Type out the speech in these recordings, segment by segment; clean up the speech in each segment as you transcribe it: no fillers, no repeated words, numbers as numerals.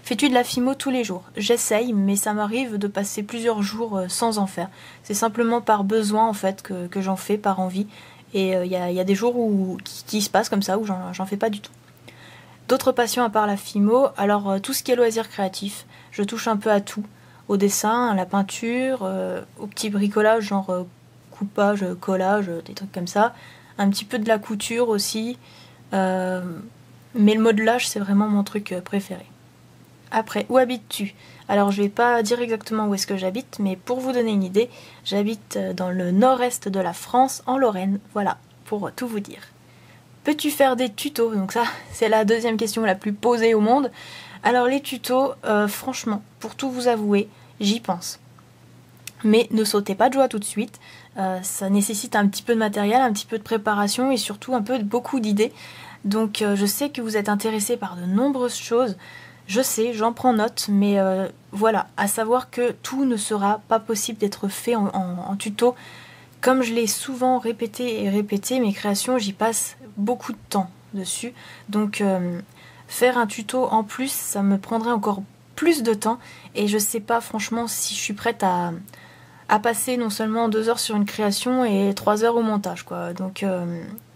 Fais-tu de la fimo tous les jours? J'essaye, mais ça m'arrive de passer plusieurs jours sans en faire. C'est simplement par besoin en fait que j'en fais, par envie. Et il y a des jours qui se passent comme ça où j'en fais pas du tout. D'autres passions à part la fimo, alors tout ce qui est loisirs créatifs, je touche un peu à tout. Au dessin, à la peinture, au petit bricolage, genre coupage, collage, des trucs comme ça. Un petit peu de la couture aussi. Mais le modelage, c'est vraiment mon truc préféré. Après, où habites-tu? Alors, je vais pas dire exactement où est-ce que j'habite, mais pour vous donner une idée, j'habite dans le nord-est de la France, en Lorraine. Voilà, pour tout vous dire. Peux-tu faire des tutos? Donc ça, c'est la deuxième question la plus posée au monde. Alors les tutos, franchement, pour tout vous avouer, j'y pense. Mais ne sautez pas de joie tout de suite. Ça nécessite un petit peu de matériel, un petit peu de préparation et surtout beaucoup d'idées. Donc je sais que vous êtes intéressés par de nombreuses choses. Je sais, j'en prends note, mais voilà, à savoir que tout ne sera pas possible d'être fait en tuto. Comme je l'ai souvent répété et répété, mes créations, j'y passe beaucoup de temps dessus. Donc faire un tuto en plus, ça me prendrait encore plus de temps. Et je sais pas franchement si je suis prête à passer non seulement 2 heures sur une création et 3 heures au montage, quoi. Donc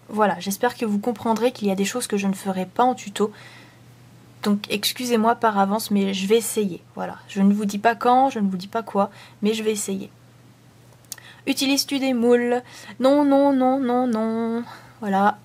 voilà, j'espère que vous comprendrez qu'il y a des choses que je ne ferai pas en tuto. Donc excusez-moi par avance, mais je vais essayer. Voilà, je ne vous dis pas quand, je ne vous dis pas quoi, mais je vais essayer. Utilises-tu des moules? Non, non, non, non, non. Voilà,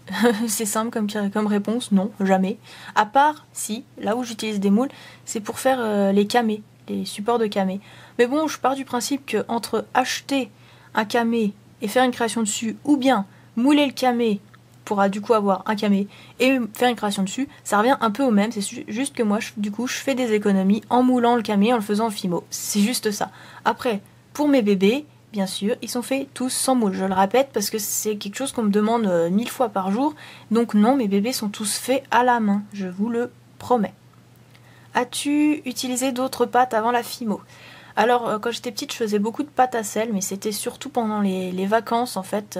c'est simple comme réponse, non, jamais. À part, si, là où j'utilise des moules, c'est pour faire les camés, les supports de camés. Mais bon, je pars du principe que entre acheter un camé et faire une création dessus, ou bien mouler le camé pour du coup avoir un camé et faire une création dessus, ça revient un peu au même. C'est juste que moi, du coup, je fais des économies en moulant le camé, en le faisant en fimo. C'est juste ça. Après, pour mes bébés, bien sûr, ils sont faits tous sans moule. Je le répète parce que c'est quelque chose qu'on me demande 1000 fois par jour. Donc non, mes bébés sont tous faits à la main, je vous le promets. As-tu utilisé d'autres pâtes avant la fimo? Alors, quand j'étais petite, je faisais beaucoup de pâtes à sel, mais c'était surtout pendant les vacances, en fait,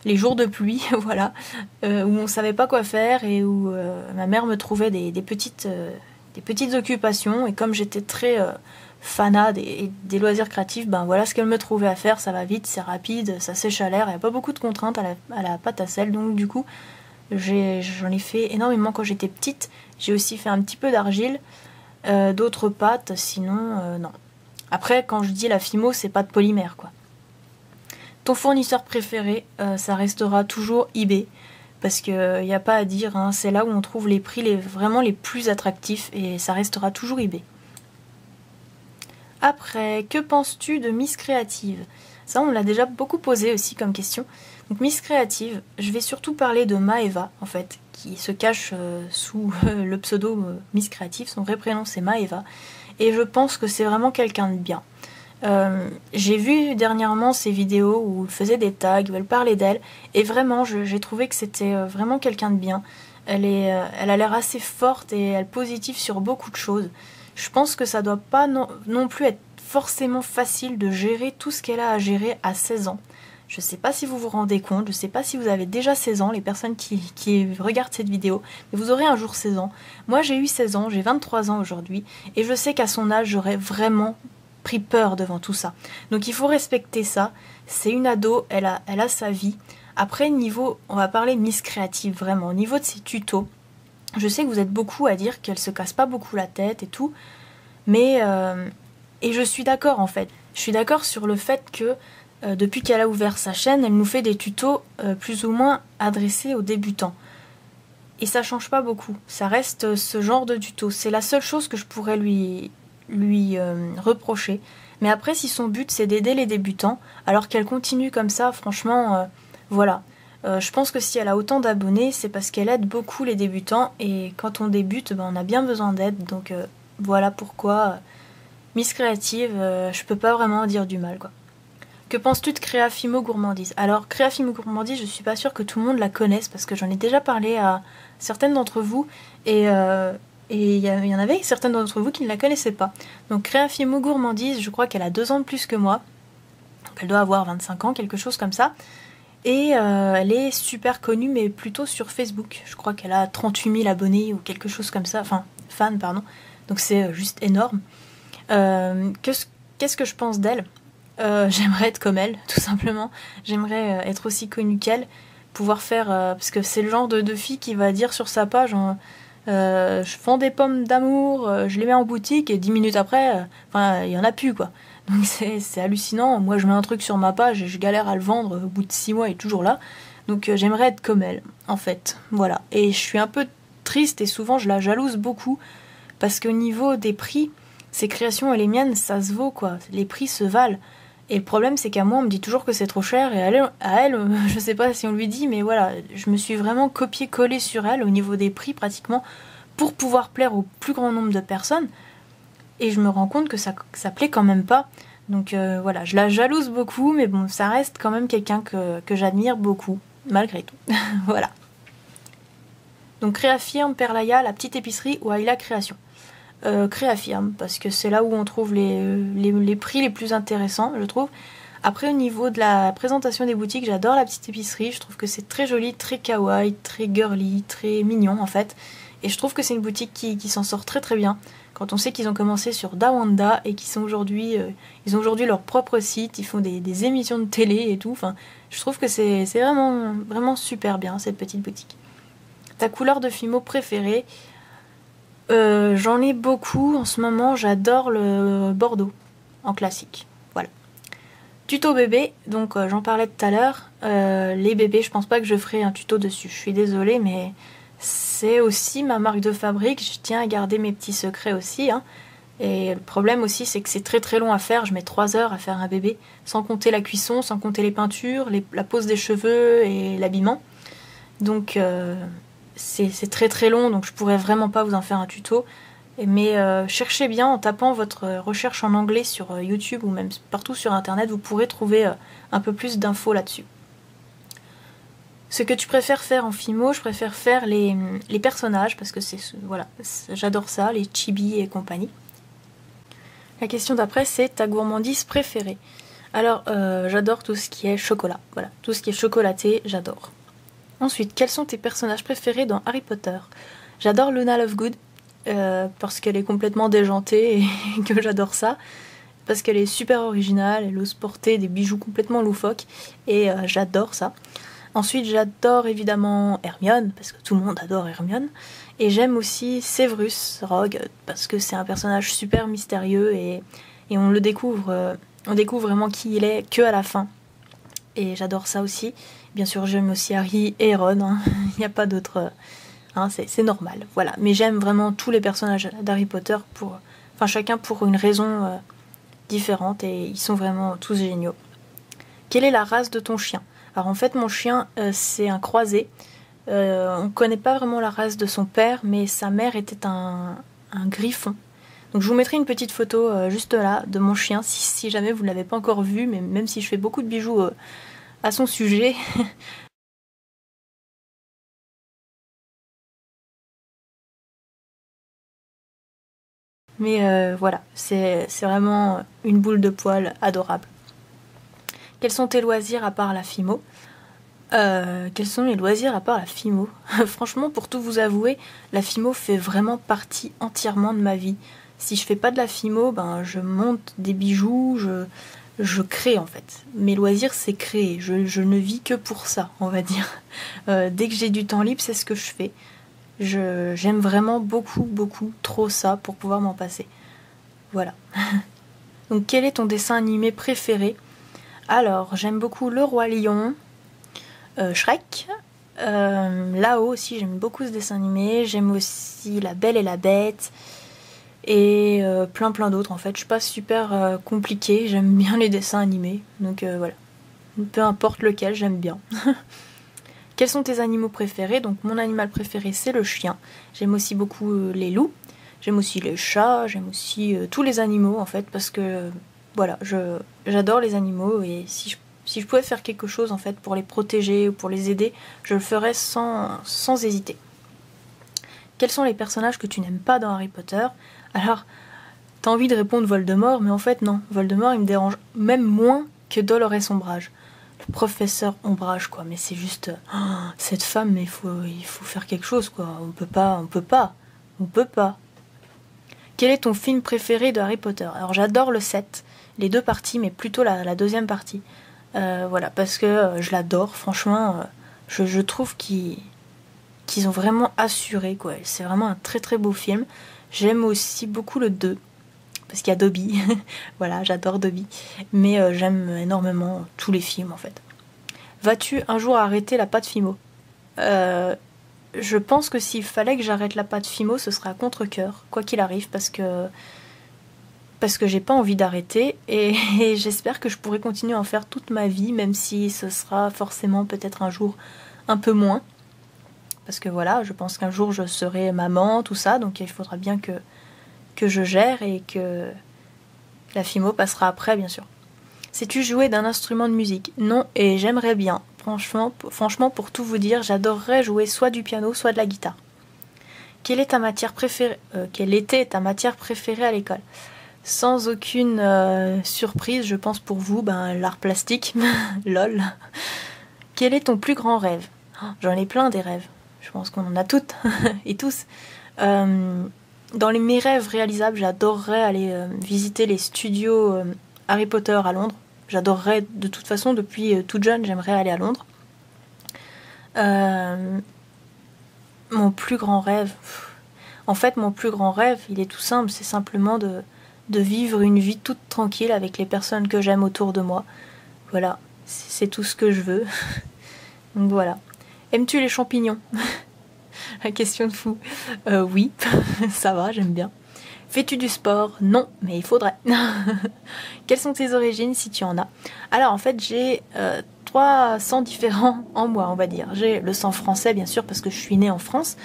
les jours de pluie, voilà, où on savait pas quoi faire et où ma mère me trouvait des petites occupations. Et comme j'étais très fanade et des loisirs créatifs, ben voilà ce qu'elle me trouvait à faire. Ça va vite, c'est rapide, ça sèche à l'air, il n'y a pas beaucoup de contraintes à la pâte à sel. Donc du coup, j'en ai fait énormément quand j'étais petite. J'ai aussi fait un petit peu d'argile, d'autres pâtes, sinon non. Après, quand je dis la fimo, c'est pas de polymère, quoi. Ton fournisseur préféré, ça restera toujours eBay, parce qu'il n'y a pas à dire, hein, c'est là où on trouve les prix vraiment les plus attractifs, et ça restera toujours eBay. Après, que penses-tu de Miss Créative? Ça, on l'a déjà beaucoup posé aussi comme question. Donc Miss Créative, je vais surtout parler de Maeva, en fait, qui se cache sous le pseudo Miss Créative. Son vrai prénom, c'est Maeva. Et je pense que c'est vraiment quelqu'un de bien. J'ai vu dernièrement ses vidéos où elle faisait des tags, où elle parlait d'elle, et vraiment j'ai trouvé que c'était vraiment quelqu'un de bien. Elle a l'air assez forte et elle positive sur beaucoup de choses. Je pense que ça doit pas non plus être forcément facile de gérer tout ce qu'elle a à gérer à 16 ans. Je sais pas si vous vous rendez compte, je sais pas si vous avez déjà 16 ans, les personnes qui regardent cette vidéo, mais vous aurez un jour 16 ans. Moi j'ai eu 16 ans, j'ai 23 ans aujourd'hui, et je sais qu'à son âge j'aurais vraiment pris peur devant tout ça. Donc il faut respecter ça, c'est une ado, elle a sa vie. Après niveau, on va parler Miss Créative vraiment, au niveau de ses tutos, je sais que vous êtes beaucoup à dire qu'elle se casse pas beaucoup la tête et tout, mais et je suis d'accord en fait. Je suis d'accord sur le fait que depuis qu'elle a ouvert sa chaîne, elle nous fait des tutos plus ou moins adressés aux débutants. Et ça change pas beaucoup. Ça reste ce genre de tuto. C'est la seule chose que je pourrais lui reprocher. Mais après, si son but c'est d'aider les débutants, alors qu'elle continue comme ça, franchement, voilà. Je pense que si elle a autant d'abonnés, c'est parce qu'elle aide beaucoup les débutants. Et quand on débute, ben, on a bien besoin d'aide. Donc voilà pourquoi Miss Créative, je peux pas vraiment dire du mal, quoi. Que penses-tu de Créafimo Gourmandise? Alors, Créafimo Gourmandise, je suis pas sûre que tout le monde la connaisse parce que j'en ai déjà parlé à certaines d'entre vous et il y en avait certaines d'entre vous qui ne la connaissaient pas. Donc, Créafimo Gourmandise, je crois qu'elle a 2 ans de plus que moi. Donc, elle doit avoir 25 ans, quelque chose comme ça. Et elle est super connue, mais plutôt sur Facebook. Je crois qu'elle a 38 000 abonnés ou quelque chose comme ça. Enfin, fans, pardon. Donc c'est juste énorme. Qu'est-ce que je pense d'elle? J'aimerais être comme elle, tout simplement. J'aimerais être aussi connue qu'elle, pouvoir faire... parce que c'est le genre de fille qui va dire sur sa page... je vends des pommes d'amour, je les mets en boutique et 10 minutes après, il y en a plus quoi. Donc c'est hallucinant. Moi je mets un truc sur ma page et je galère à le vendre au bout de 6 mois, il est toujours là. Donc j'aimerais être comme elle, en fait. Voilà. Et je suis un peu triste et souvent je la jalouse beaucoup parce qu'au niveau des prix, ses créations et les miennes, ça se vaut quoi. Les prix se valent. Et le problème, c'est qu'à moi, on me dit toujours que c'est trop cher, et à elle, je sais pas si on lui dit, mais voilà, je me suis vraiment copié-collé sur elle au niveau des prix pratiquement pour pouvoir plaire au plus grand nombre de personnes. Et je me rends compte que ça plaît quand même pas. Donc voilà, je la jalouse beaucoup, mais bon, ça reste quand même quelqu'un que j'admire beaucoup, malgré tout. Voilà. Donc Créafirme, Perlaya, la petite épicerie ou Ayla Création. Créafirme, parce que c'est là où on trouve les prix les plus intéressants, je trouve. Après, au niveau de la présentation des boutiques, j'adore la petite épicerie. Je trouve que c'est très joli, très kawaii, très girly, très mignon en fait. Et je trouve que c'est une boutique qui s'en sort très très bien. Quand on sait qu'ils ont commencé sur Dawanda et qu'ils sont aujourd'hui, ils ont aujourd'hui leur propre site, ils font des émissions de télé et tout. Enfin, je trouve que c'est vraiment, vraiment super bien cette petite boutique. Ta couleur de Fimo préférée? J'en ai beaucoup en ce moment, j'adore le Bordeaux en classique. Voilà. Tuto bébé, donc j'en parlais tout à l'heure. Les bébés, je pense pas que je ferai un tuto dessus. Je suis désolée, mais c'est aussi ma marque de fabrique. Je tiens à garder mes petits secrets aussi. Hein. Et le problème aussi, c'est que c'est très très long à faire. Je mets 3 heures à faire un bébé, sans compter la cuisson, sans compter les peintures, la pose des cheveux et l'habillement. Donc c'est très très long, donc je pourrais vraiment pas vous en faire un tuto. Mais cherchez bien en tapant votre recherche en anglais sur YouTube ou même partout sur internet, vous pourrez trouver un peu plus d'infos là-dessus. Ce que tu préfères faire en Fimo, je préfère faire les personnages parce que voilà, j'adore ça, les chibi et compagnie. La question d'après, c'est ta gourmandise préférée. Alors, j'adore tout ce qui est chocolat. Voilà, tout ce qui est chocolaté, j'adore. Ensuite, quels sont tes personnages préférés dans Harry Potter? J'adore Luna Lovegood, parce qu'elle est complètement déjantée et que j'adore ça. Parce qu'elle est super originale, elle ose porter des bijoux complètement loufoques, et j'adore ça. Ensuite, j'adore évidemment Hermione, parce que tout le monde adore Hermione. Et j'aime aussi Severus Rogue, parce que c'est un personnage super mystérieux, et on le découvre, on découvre vraiment qui il est que à la fin. Et j'adore ça aussi. Bien sûr, j'aime aussi Harry et Ron, hein. Il n'y a pas d'autre... Hein, c'est normal, voilà. Mais j'aime vraiment tous les personnages d'Harry Potter, chacun pour une raison différente, et ils sont vraiment tous géniaux. Quelle est la race de ton chien? Alors en fait, mon chien, c'est un croisé. On ne connaît pas vraiment la race de son père, mais sa mère était un griffon. Donc je vous mettrai une petite photo juste là de mon chien, si jamais vous ne l'avez pas encore vu, mais même si je fais beaucoup de bijoux à son sujet. Mais voilà, c'est vraiment une boule de poil adorable. Quels sont tes loisirs à part la Fimo? Quels sont mes loisirs à part la Fimo? Franchement, pour tout vous avouer, la Fimo fait vraiment partie entièrement de ma vie. Si je fais pas de la Fimo, ben je monte des bijoux, je crée en fait. Mes loisirs, c'est créer. Je ne vis que pour ça, on va dire. Dès que j'ai du temps libre, c'est ce que je fais. J'aime vraiment beaucoup, beaucoup trop ça pour pouvoir m'en passer. Voilà. Donc quel est ton dessin animé préféré? Alors, j'aime beaucoup Le Roi Lion, Shrek, Là-haut aussi, j'aime beaucoup ce dessin animé. J'aime aussi La Belle et la Bête, et plein d'autres en fait. Je suis pas super compliquée, j'aime bien les dessins animés, donc voilà. Peu importe lequel, j'aime bien. Quels sont tes animaux préférés? Donc mon animal préféré, c'est le chien. J'aime aussi beaucoup les loups. J'aime aussi les chats. J'aime aussi tous les animaux en fait, parce que voilà, j'adore les animaux, et si je pouvais faire quelque chose en fait pour les protéger ou pour les aider, je le ferais sans hésiter. Quels sont les personnages que tu n'aimes pas dans Harry Potter? Alors, t'as envie de répondre Voldemort, mais en fait non. Voldemort, il me dérange même moins que Dolores Ombrage. Le professeur Ombrage, quoi. Mais c'est juste... cette femme, mais il faut faire quelque chose, quoi. On peut pas. Quel est ton film préféré de Harry Potter? Alors j'adore le 7, les deux parties, mais plutôt la deuxième partie. Voilà, parce que je l'adore, franchement, je trouve qu'ils ont vraiment assuré, quoi. C'est vraiment un très très beau film. J'aime aussi beaucoup le 2, parce qu'il y a Dobby. Voilà, j'adore Dobby. Mais j'aime énormément tous les films, en fait. Vas-tu un jour arrêter la pâte Fimo? Je pense que s'il fallait que j'arrête la pâte Fimo, ce serait à contre-cœur, quoi qu'il arrive, parce que j'ai pas envie d'arrêter et j'espère que je pourrai continuer à en faire toute ma vie, même si ce sera forcément peut-être un jour un peu moins. Parce que voilà, je pense qu'un jour je serai maman, tout ça, donc il faudra bien que je gère et que la Fimo passera après, bien sûr. Sais-tu jouer d'un instrument de musique? Non, et j'aimerais bien. Franchement, pour tout vous dire, j'adorerais jouer soit du piano, soit de la guitare. Quelle était ta matière préférée à l'école? Sans aucune surprise, je pense pour vous, l'art plastique. Lol. Quel est ton plus grand rêve? J'en ai plein des rêves. Je pense qu'on en a toutes et tous. Dans mes rêves réalisables, j'adorerais aller visiter les studios Harry Potter à Londres. J'adorerais, de toute façon, depuis toute jeune, j'aimerais aller à Londres. Mon plus grand rêve... En fait, mon plus grand rêve, il est tout simple, c'est simplement de vivre une vie toute tranquille avec les personnes que j'aime autour de moi. Voilà, c'est tout ce que je veux. Donc voilà. Aimes-tu les champignons? La question de fou. Oui, ça va, j'aime bien. Fais-tu du sport? Non, mais il faudrait. Quelles sont tes origines si tu en as? Alors en fait, j'ai 3 sangs différents en moi, on va dire. J'ai le sang français, bien sûr, parce que je suis née en France.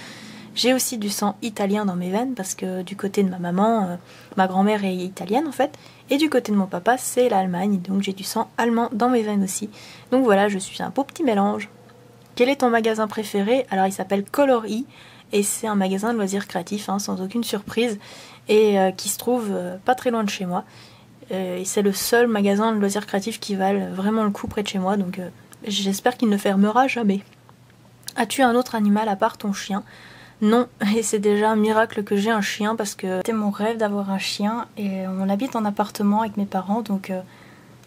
J'ai aussi du sang italien dans mes veines parce que du côté de ma maman, ma grand-mère est italienne en fait, et du côté de mon papa c'est l'Allemagne, donc j'ai du sang allemand dans mes veines aussi. Donc voilà, je suis un beau petit mélange. Quel est ton magasin préféré? Alors il s'appelle Color E et c'est un magasin de loisirs créatifs, sans aucune surprise, et qui se trouve pas très loin de chez moi. Et c'est le seul magasin de loisirs créatifs qui valent vraiment le coup près de chez moi, donc j'espère qu'il ne fermera jamais. As-tu un autre animal à part ton chien? Non, et c'est déjà un miracle que j'ai un chien parce que c'était mon rêve d'avoir un chien et on habite en appartement avec mes parents donc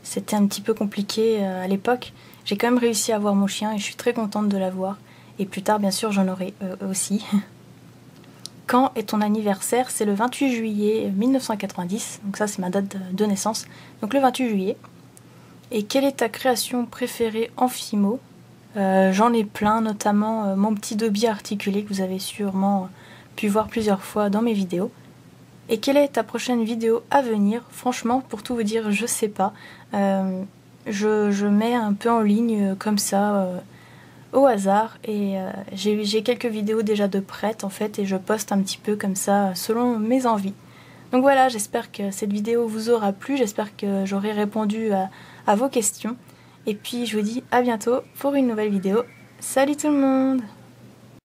c'était un petit peu compliqué à l'époque. J'ai quand même réussi à avoir mon chien et je suis très contente de l'avoir. Et plus tard, bien sûr, j'en aurai aussi. Quand est ton anniversaire? C'est le 28 juillet 1990, donc ça c'est ma date de naissance. Donc le 28 juillet. Et quelle est ta création préférée en Fimo? J'en ai plein, notamment mon petit Dobby articulé que vous avez sûrement pu voir plusieurs fois dans mes vidéos. Et quelle est ta prochaine vidéo à venir? Franchement, pour tout vous dire, je sais pas. Je mets un peu en ligne comme ça, au hasard, et j'ai quelques vidéos déjà de prêtes en fait, et je poste un petit peu comme ça selon mes envies. Donc voilà, j'espère que cette vidéo vous aura plu, j'espère que j'aurai répondu à vos questions. Et puis je vous dis à bientôt pour une nouvelle vidéo. Salut tout le monde!